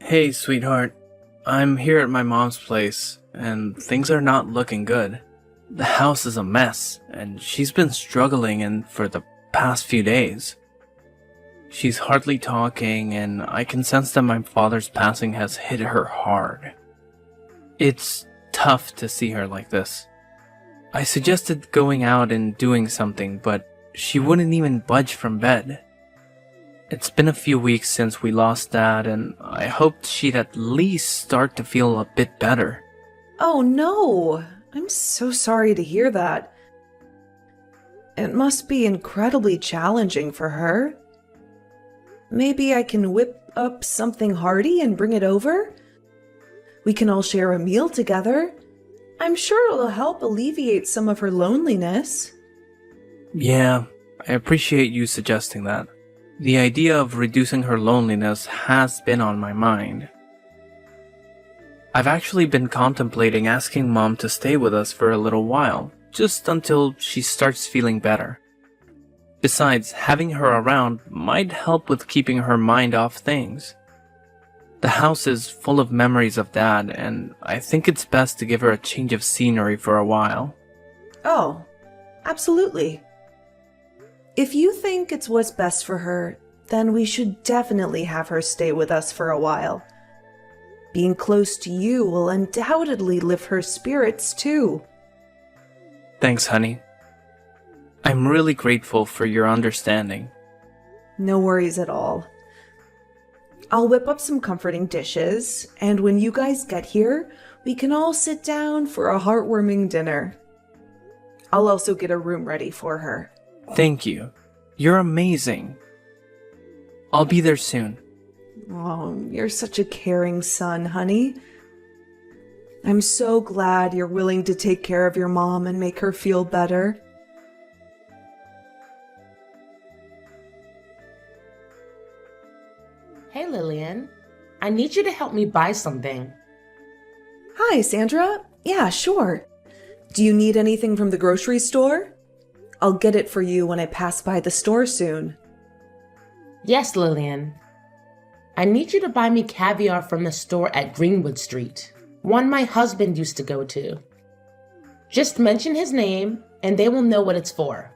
Hey, sweetheart. I'm here at my mom's place, and things are not looking good. The house is a mess, and she's been struggling for the past few days. She's hardly talking, and I can sense that my father's passing has hit her hard. It's tough to see her like this. I suggested going out and doing something, but she wouldn't even budge from bed. It's been a few weeks since we lost Dad, and I hoped she'd at least start to feel a bit better. Oh no! I'm so sorry to hear that. It must be incredibly challenging for her. Maybe I can whip up something hearty and bring it over? We can all share a meal together. I'm sure it'll help alleviate some of her loneliness. Yeah, I appreciate you suggesting that. The idea of reducing her loneliness has been on my mind. I've actually been contemplating asking Mom to stay with us for a little while, just until she starts feeling better. Besides, having her around might help with keeping her mind off things. The house is full of memories of Dad, and I think it's best to give her a change of scenery for a while. Oh, absolutely. If you think it's what's best for her, then we should definitely have her stay with us for a while. Being close to you will undoubtedly lift her spirits too. Thanks, honey. I'm really grateful for your understanding. No worries at all. I'll whip up some comforting dishes, and when you guys get here, we can all sit down for a heartwarming dinner. I'll also get a room ready for her. Thank you. You're amazing. I'll be there soon. Oh, you're such a caring son, honey. I'm so glad you're willing to take care of your mom and make her feel better. Hey Lillian, I need you to help me buy something. Hi, Sandra. Yeah, sure. Do you need anything from the grocery store? I'll get it for you when I pass by the store soon. Yes, Lillian. I need you to buy me caviar from the store at Greenwood Street, one my husband used to go to. Just mention his name and they will know what it's for.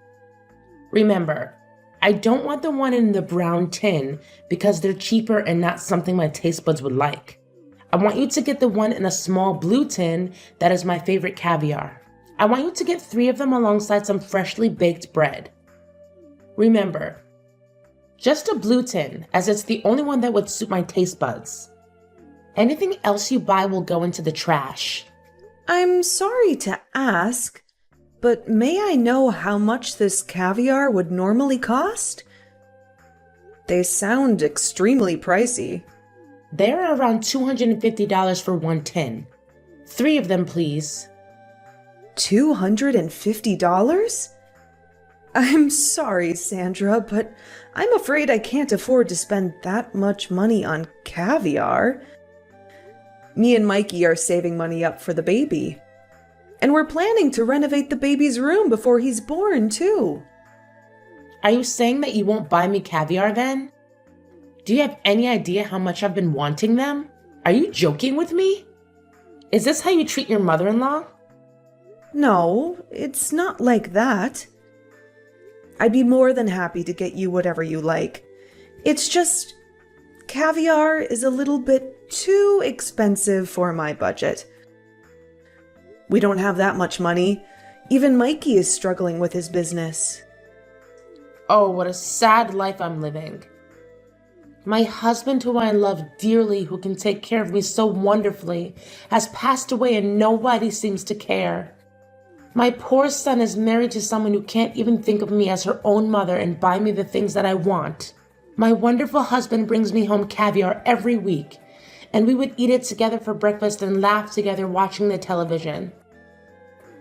Remember, I don't want the one in the brown tin because they're cheaper and not something my taste buds would like. I want you to get the one in a small blue tin that is my favorite caviar. I want you to get 3 of them alongside some freshly baked bread. Remember, just a blue tin, as it's the only one that would suit my taste buds. Anything else you buy will go into the trash. I'm sorry to ask, but may I know how much this caviar would normally cost? They sound extremely pricey. They're around $250 for one tin. 3 of them, please. $250? I'm sorry, Sandra, but I'm afraid I can't afford to spend that much money on caviar. Me and Mikey are saving money up for the baby. And we're planning to renovate the baby's room before he's born, too. Are you saying that you won't buy me caviar then? Do you have any idea how much I've been wanting them? Are you joking with me? Is this how you treat your mother-in-law? No, it's not like that. I'd be more than happy to get you whatever you like. It's just, caviar is a little bit too expensive for my budget. We don't have that much money. Even Mikey is struggling with his business. Oh, what a sad life I'm living. My husband, who I love dearly, who can take care of me so wonderfully, has passed away and nobody seems to care. My poor son is married to someone who can't even think of me as her own mother and buy me the things that I want. My wonderful husband brings me home caviar every week, and we would eat it together for breakfast and laugh together watching the television.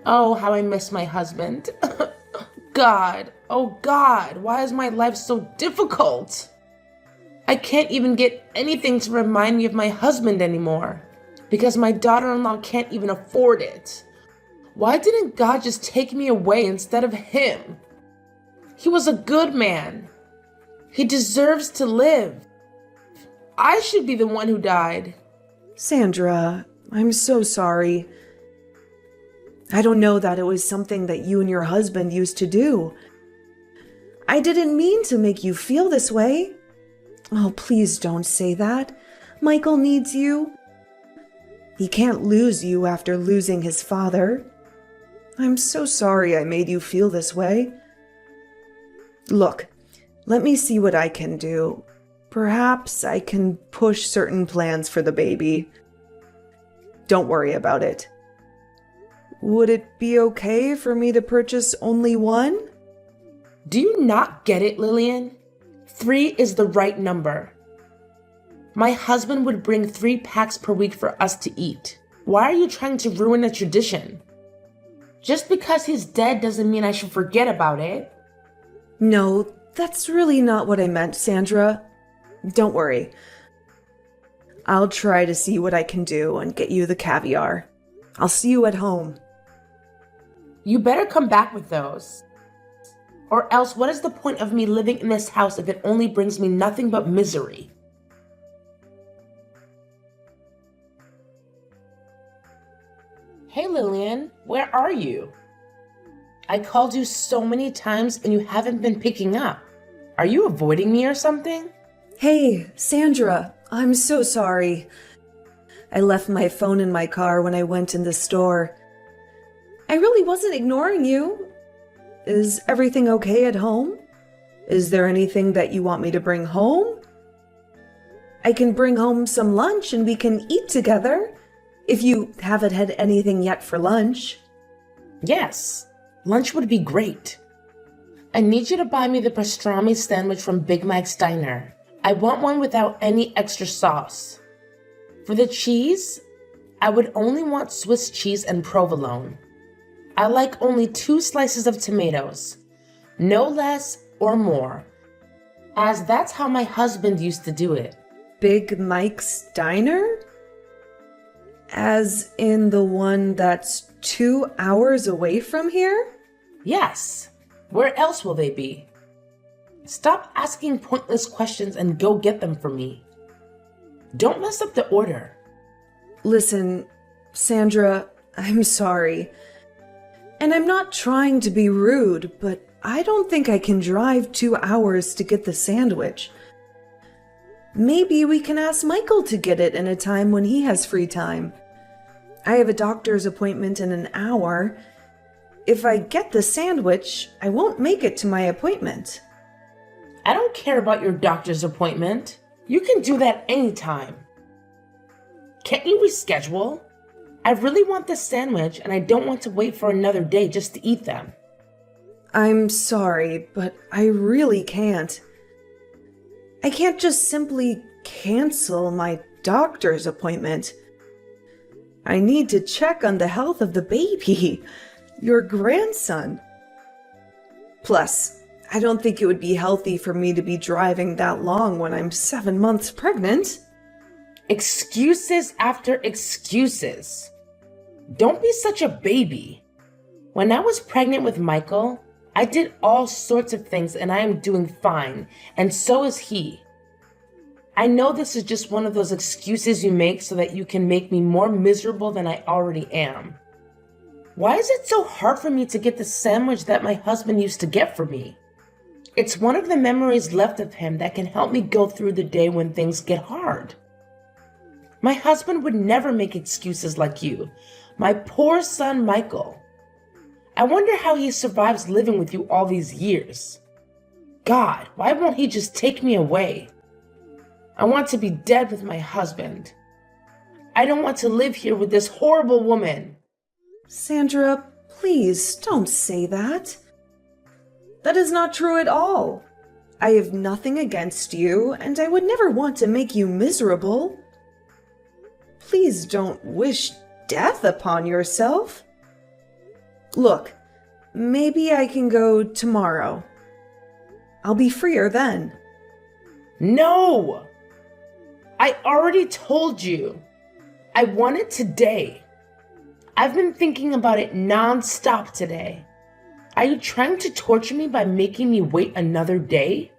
Oh, how I miss my husband. God, oh God, why is my life so difficult? I can't even get anything to remind me of my husband anymore, because my daughter-in-law can't even afford it. Why didn't God just take me away instead of him? He was a good man. He deserves to live. I should be the one who died. Sandra, I'm so sorry. I don't know that it was something that you and your husband used to do. I didn't mean to make you feel this way. Oh, please don't say that. Michael needs you. He can't lose you after losing his father. I'm so sorry I made you feel this way. Look, let me see what I can do. Perhaps I can push certain plans for the baby. Don't worry about it. Would it be okay for me to purchase only one? Do you not get it, Lillian? 3 is the right number. My husband would bring 3 packs per week for us to eat. Why are you trying to ruin a tradition? Just because he's dead doesn't mean I should forget about it. No, that's really not what I meant, Sandra. Don't worry. I'll try to see what I can do and get you the caviar. I'll see you at home. You better come back with those. Or else, what is the point of me living in this house if it only brings me nothing but misery? Hey Lillian, where are you? I called you so many times and you haven't been picking up. Are you avoiding me or something? Hey, Sandra, I'm so sorry. I left my phone in my car when I went in the store. I really wasn't ignoring you. Is everything okay at home? Is there anything that you want me to bring home? I can bring home some lunch and we can eat together, if you haven't had anything yet for lunch. Yes, lunch would be great. I need you to buy me the pastrami sandwich from Big Mike's Diner. I want one without any extra sauce. For the cheese, I would only want Swiss cheese and provolone. I like only 2 slices of tomatoes, no less or more, as that's how my husband used to do it. Big Mike's Diner? As in the one that's 2 hours away from here? Yes. Where else will they be? Stop asking pointless questions and go get them for me. Don't mess up the order. Listen, Sandra, I'm sorry. And I'm not trying to be rude, but I don't think I can drive 2 hours to get the sandwich. Maybe we can ask Michael to get it in a time when he has free time. I have a doctor's appointment in an hour. If I get the sandwich, I won't make it to my appointment. I don't care about your doctor's appointment. You can do that anytime. Can't you reschedule? I really want this sandwich and I don't want to wait for another day just to eat them. I'm sorry, but I really can't. I can't just simply cancel my doctor's appointment. I need to check on the health of the baby, your grandson. Plus, I don't think it would be healthy for me to be driving that long when I'm 7 months pregnant. Excuses after excuses. Don't be such a baby. When I was pregnant with Michael, I did all sorts of things and I am doing fine, and so is he. I know this is just one of those excuses you make so that you can make me more miserable than I already am. Why is it so hard for me to get the sandwich that my husband used to get for me? It's one of the memories left of him that can help me go through the day when things get hard. My husband would never make excuses like you. My poor son, Michael. I wonder how he survives living with you all these years. God, why won't he just take me away? I want to be dead with my husband. I don't want to live here with this horrible woman. Sandra, please don't say that. That is not true at all. I have nothing against you, and I would never want to make you miserable. Please don't wish death upon yourself. Look, maybe I can go tomorrow. I'll be freer then. No! I already told you. I want it today. I've been thinking about it non-stop today. Are you trying to torture me by making me wait another day?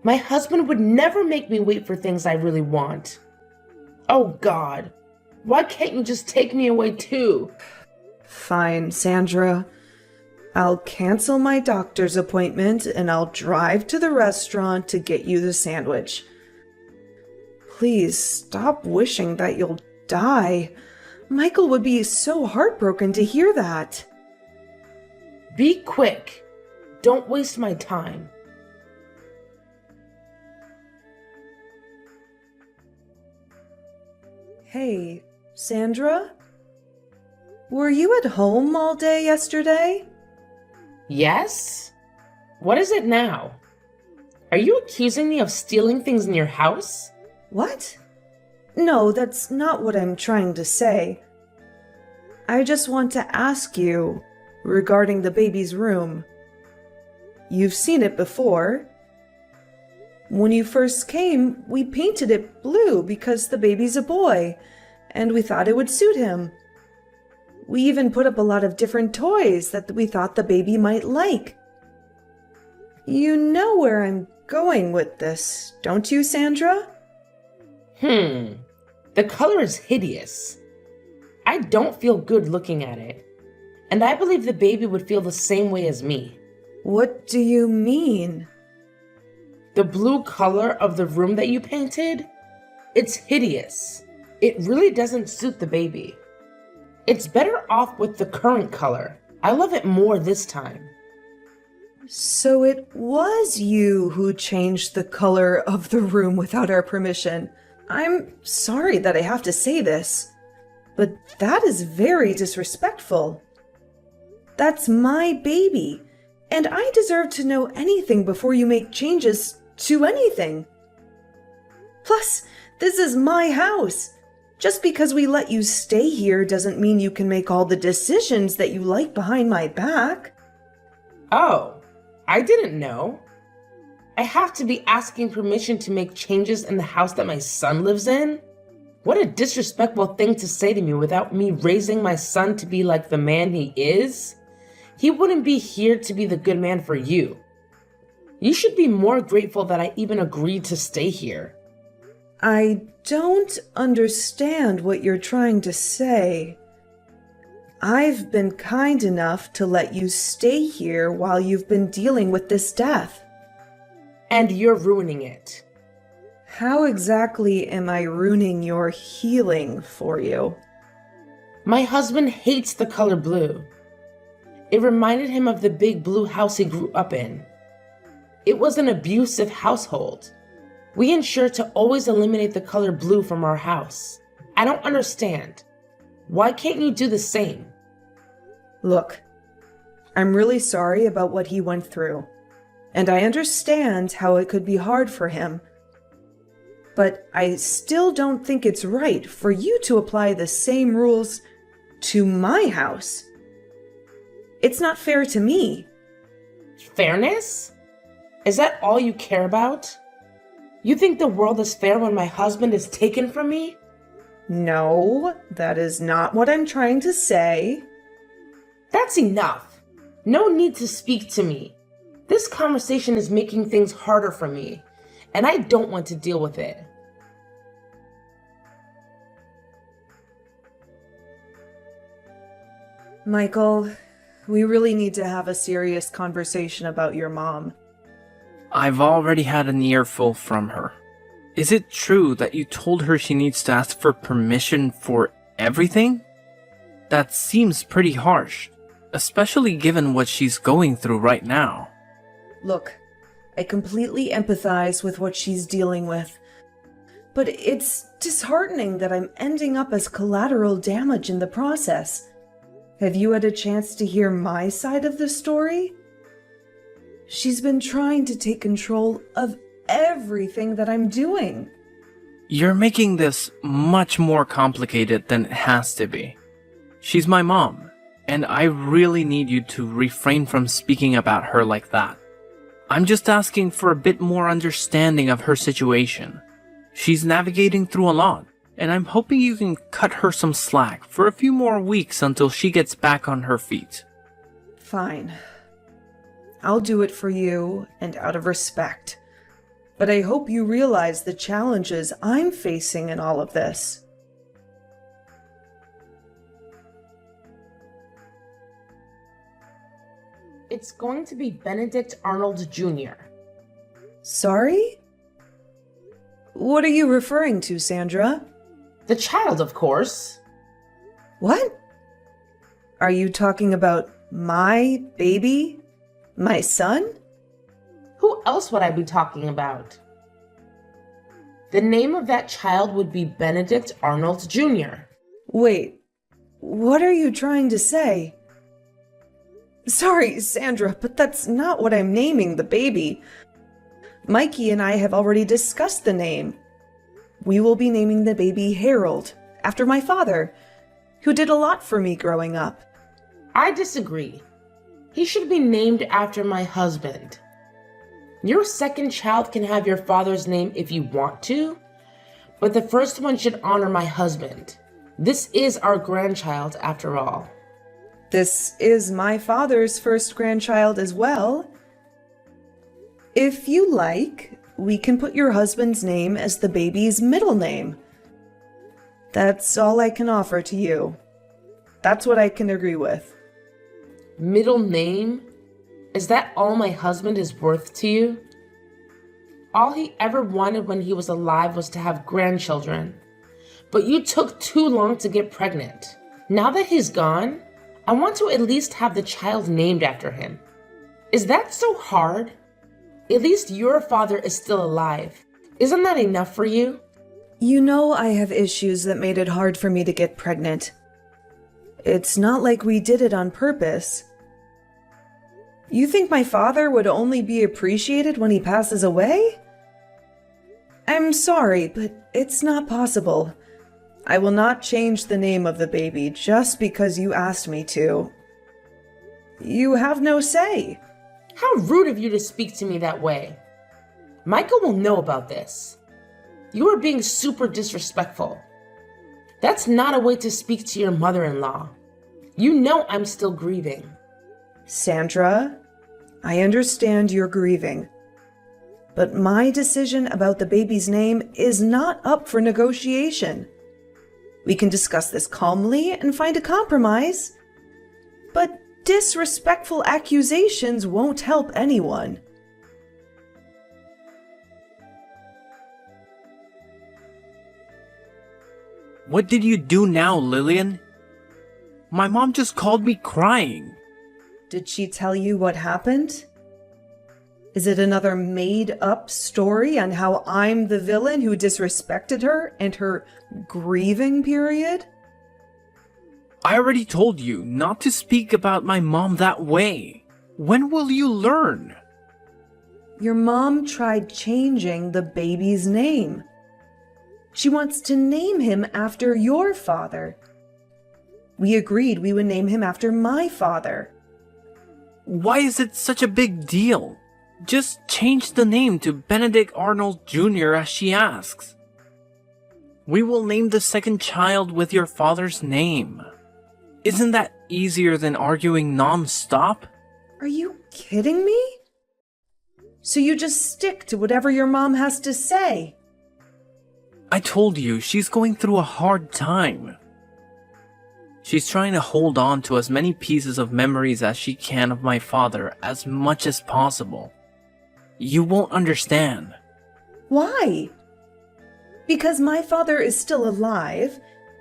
My husband would never make me wait for things I really want. Oh God, why can't you just take me away too? Fine, Sandra. I'll cancel my doctor's appointment and I'll drive to the restaurant to get you the sandwich. Please stop wishing that you'll die. Michael would be so heartbroken to hear that. Be quick. Don't waste my time. Hey, Sandra? Were you at home all day yesterday? Yes? What is it now? Are you accusing me of stealing things in your house? What? No, that's not what I'm trying to say. I just want to ask you regarding the baby's room. You've seen it before. When you first came, we painted it blue because the baby's a boy, and we thought it would suit him. We even put up a lot of different toys that we thought the baby might like. You know where I'm going with this, don't you, Sandra? The color is hideous. I don't feel good looking at it. And I believe the baby would feel the same way as me. What do you mean? The blue color of the room that you painted? It's hideous. It really doesn't suit the baby. It's better off with the current color. I love it more this time. So it was you who changed the color of the room without our permission. I'm sorry that I have to say this, but that is very disrespectful. That's my baby, and I deserve to know anything before you make changes to anything. Plus, this is my house. Just because we let you stay here doesn't mean you can make all the decisions that you like behind my back. Oh, I didn't know. I have to be asking permission to make changes in the house that my son lives in? What a disrespectful thing to say to me without me raising my son to be like the man he is. He wouldn't be here to be the good man for you. You should be more grateful that I even agreed to stay here. I don't understand what you're trying to say. I've been kind enough to let you stay here while you've been dealing with this death. And you're ruining it. How exactly am I ruining your healing for you? My husband hates the color blue. It reminded him of the big blue house he grew up in. It was an abusive household. We ensure to always eliminate the color blue from our house. I don't understand. Why can't you do the same? Look, I'm really sorry about what he went through, and I understand how it could be hard for him. But I still don't think it's right for you to apply the same rules to my house. It's not fair to me. Fairness? Is that all you care about? You think the world is fair when my husband is taken from me? No, that is not what I'm trying to say. That's enough. No need to speak to me. This conversation is making things harder for me, and I don't want to deal with it. Michael, we really need to have a serious conversation about your mom. I've already had an earful from her. Is it true that you told her she needs to ask for permission for everything? That seems pretty harsh, especially given what she's going through right now. Look, I completely empathize with what she's dealing with, but it's disheartening that I'm ending up as collateral damage in the process. Have you had a chance to hear my side of the story? She's been trying to take control of everything that I'm doing. You're making this much more complicated than it has to be. She's my mom, and I really need you to refrain from speaking about her like that. I'm just asking for a bit more understanding of her situation. She's navigating through a lot, and I'm hoping you can cut her some slack for a few more weeks until she gets back on her feet. Fine. I'll do it for you and out of respect. but I hope you realize the challenges I'm facing in all of this. It's going to be Benedict Arnold Jr. Sorry? What are you referring to, Sandra? The child, of course. What? Are you talking about my baby? My son? Who else would I be talking about? The name of that child would be Benedict Arnold Jr. Wait, what are you trying to say? Sorry, Sandra, but that's not what I'm naming the baby. Mikey and I have already discussed the name. We will be naming the baby Harold, after my father, who did a lot for me growing up. I disagree. He should be named after my husband. Your second child can have your father's name if you want to, but the first one should honor my husband. This is our grandchild, after all. This is my father's first grandchild as well. If you like, we can put your husband's name as the baby's middle name. That's all I can offer to you. That's what I can agree with. Middle name? Is that all my husband is worth to you? All he ever wanted when he was alive was to have grandchildren. But you took too long to get pregnant. Now that he's gone, I want to at least have the child named after him. Is that so hard? At least your father is still alive. Isn't that enough for you? You know I have issues that made it hard for me to get pregnant. It's not like we did it on purpose. You think my father would only be appreciated when he passes away? I'm sorry, but it's not possible. I will not change the name of the baby just because you asked me to. You have no say. How rude of you to speak to me that way. Michael will know about this. You are being super disrespectful. That's not a way to speak to your mother-in-law. You know I'm still grieving. Sandra, I understand you're grieving. But my decision about the baby's name is not up for negotiation. We can discuss this calmly and find a compromise. But disrespectful accusations won't help anyone. What did you do now, Lillian? My mom just called me crying. Did she tell you what happened? Is it another made-up story on how I'm the villain who disrespected her and her grieving period? I already told you not to speak about my mom that way. When will you learn? Your mom tried changing the baby's name. She wants to name him after your father. We agreed we would name him after my father. Why is it such a big deal? Just change the name to Benedict Arnold Jr. as she asks. We will name the second child with your father's name. Isn't that easier than arguing non-stop? Are you kidding me? So you just stick to whatever your mom has to say? I told you she's going through a hard time. She's trying to hold on to as many pieces of memories as she can of my father as much as possible. You won't understand. Why? Because my father is still alive,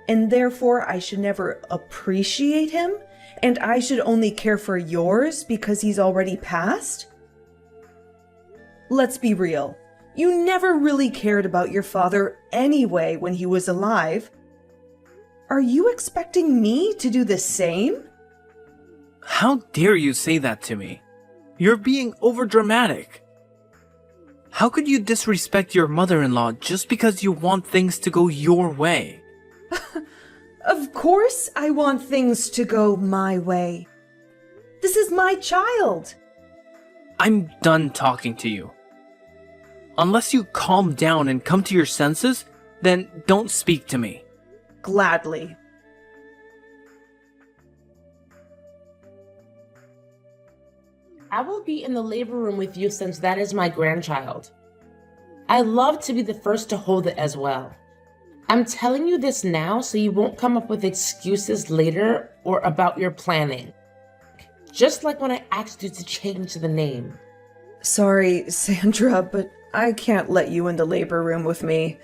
and therefore I should never appreciate him, and I should only care for yours because he's already passed? Let's be real. You never really cared about your father anyway when he was alive. Are you expecting me to do the same? How dare you say that to me? You're being overdramatic. How could you disrespect your mother-in-law just because you want things to go your way? Of course I want things to go my way. This is my child. I'm done talking to you. Unless you calm down and come to your senses, then don't speak to me. Gladly. I will be in the labor room with you since that is my grandchild. I love to be the first to hold it as well. I'm telling you this now so you won't come up with excuses later or about your planning. Just like when I asked you to change the name. Sorry, Sandra, but I can't let you in the labor room with me.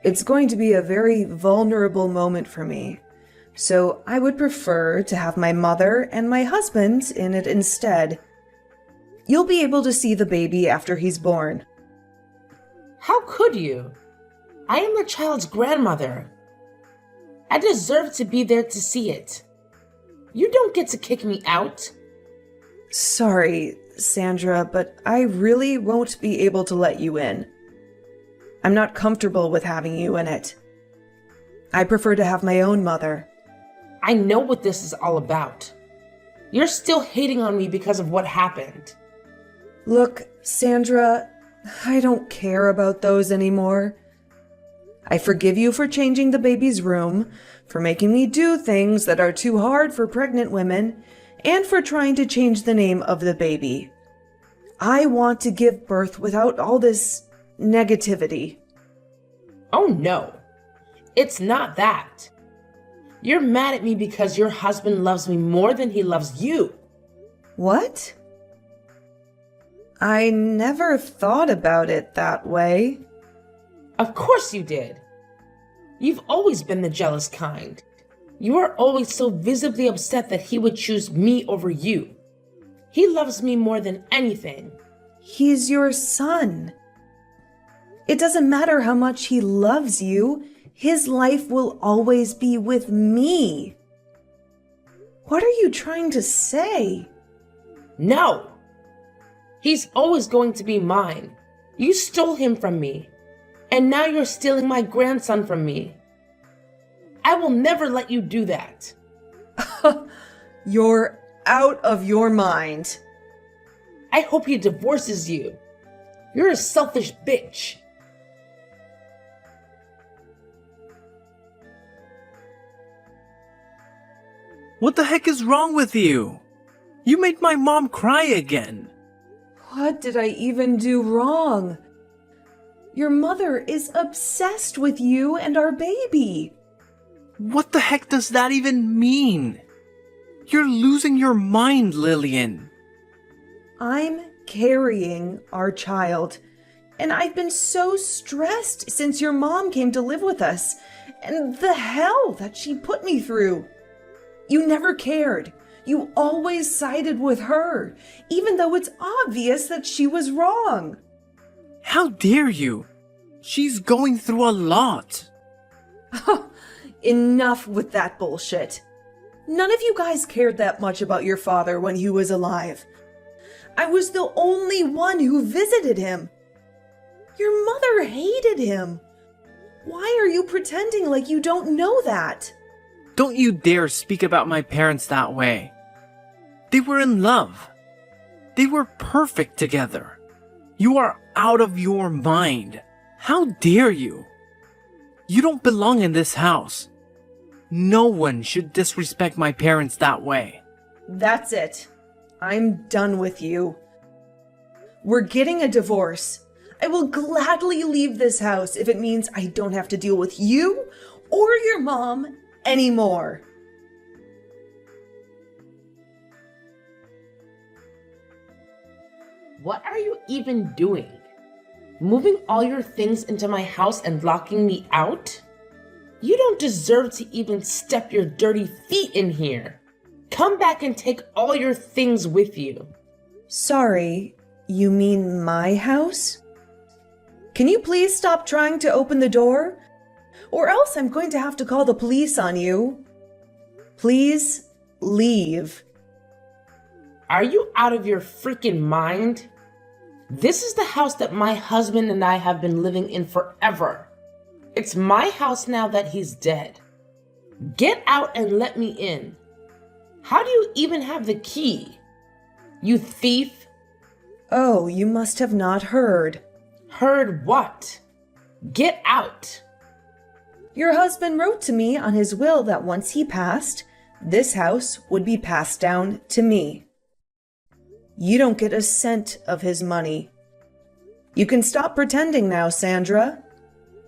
It's going to be a very vulnerable moment for me, so I would prefer to have my mother and my husband in it instead. You'll be able to see the baby after he's born. How could you? I am the child's grandmother. I deserve to be there to see it. You don't get to kick me out. Sorry, Sandra, but I really won't be able to let you in. I'm not comfortable with having you in it. I prefer to have my own mother. I know what this is all about. You're still hating on me because of what happened. Look, Sandra, I don't care about those anymore. I forgive you for changing the baby's room, for making me do things that are too hard for pregnant women, and for trying to change the name of the baby. I want to give birth without all this negativity. Oh no, it's not that. You're mad at me because your husband loves me more than he loves you. What? I never thought about it that way. Of course you did. You've always been the jealous kind. You are always so visibly upset that he would choose me over you. He loves me more than anything. He's your son. It doesn't matter how much he loves you. His life will always be with me. What are you trying to say? No. He's always going to be mine. You stole him from me. And now you're stealing my grandson from me. I will never let you do that. You're out of your mind. I hope he divorces you. You're a selfish bitch. What the heck is wrong with you? You made my mom cry again. What did I even do wrong? Your mother is obsessed with you and our baby. What the heck does that even mean? You're losing your mind, Lillian. I'm carrying our child, and I've been so stressed since your mom came to live with us, and the hell that she put me through. You never cared. You always sided with her, even though it's obvious that she was wrong. How dare you? She's going through a lot. Enough with that bullshit. None of you guys cared that much about your father when he was alive. I was the only one who visited him. Your mother hated him. Why are you pretending like you don't know that? Don't you dare speak about my parents that way. They were in love. They were perfect together. You are out of your mind. How dare you? You don't belong in this house. No one should disrespect my parents that way. That's it. I'm done with you. We're getting a divorce. I will gladly leave this house if it means I don't have to deal with you or your mom anymore. What are you even doing? Moving all your things into my house and locking me out? You don't deserve to even step your dirty feet in here. Come back and take all your things with you. Sorry, you mean my house? Can you please stop trying to open the door? Or else I'm going to have to call the police on you. Please leave. Are you out of your freaking mind? This is the house that my husband and I have been living in forever. It's my house now that he's dead. Get out and let me in. How do you even have the key? You thief? Oh, you must have not heard. Heard what? Get out. Your husband wrote to me on his will that once he passed, this house would be passed down to me. You don't get a cent of his money. You can stop pretending now, Sandra.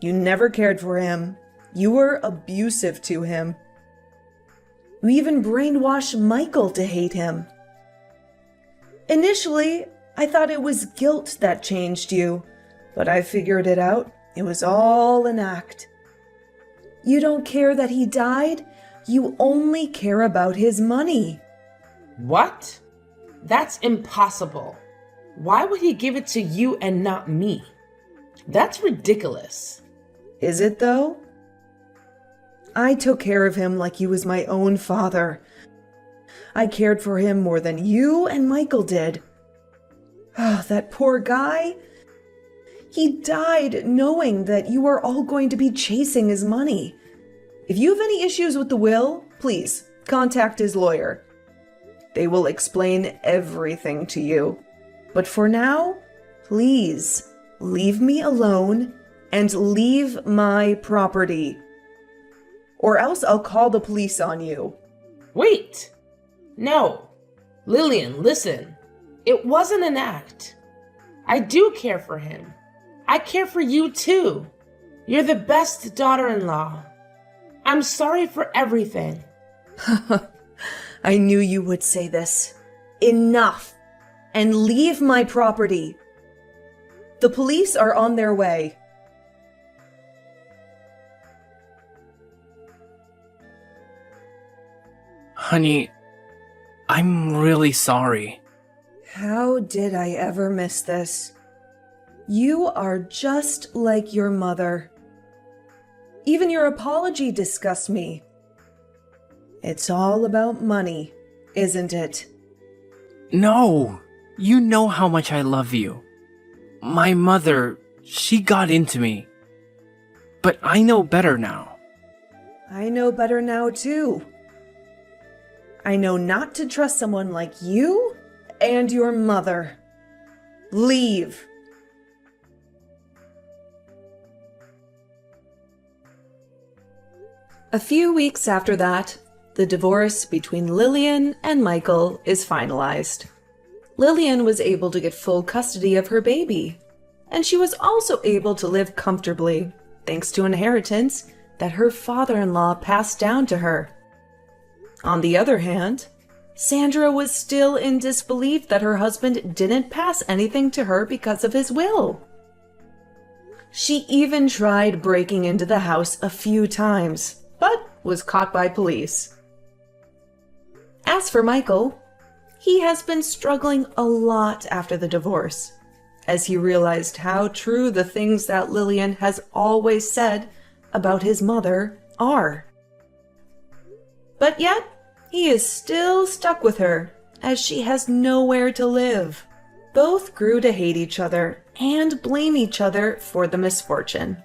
You never cared for him. You were abusive to him. You even brainwashed Michael to hate him. Initially, I thought it was guilt that changed you, but I figured it out. It was all an act. You don't care that he died. You only care about his money. What? That's impossible. Why would he give it to you and not me? That's ridiculous. Is it though? I took care of him like he was my own father. I cared for him more than you and Michael did. Oh, that poor guy. He died knowing that you are all going to be chasing his money. If you have any issues with the will, please contact his lawyer. They will explain everything to you. But for now, please leave me alone and leave my property. Or else I'll call the police on you. Wait! No. Lillian, listen. It wasn't an act. I do care for him. I care for you too. You're the best daughter-in-law. I'm sorry for everything. I knew you would say this. Enough. And leave my property. The police are on their way. Honey, I'm really sorry. How did I ever miss this? You are just like your mother. Even your apology disgusts me. It's all about money, isn't it? No, you know how much I love you. My mother, she got into me. But I know better now. I know better now too. I know not to trust someone like you and your mother. Leave. A few weeks after that, the divorce between Lillian and Michael is finalized. Lillian was able to get full custody of her baby, and she was also able to live comfortably, thanks to inheritance that her father-in-law passed down to her. On the other hand, Sandra was still in disbelief that her husband didn't pass anything to her because of his will. She even tried breaking into the house a few times, but was caught by police. As for Michael, he has been struggling a lot after the divorce, as he realized how true the things that Lillian has always said about his mother are. But yet, he is still stuck with her, as she has nowhere to live. Both grew to hate each other and blame each other for the misfortune.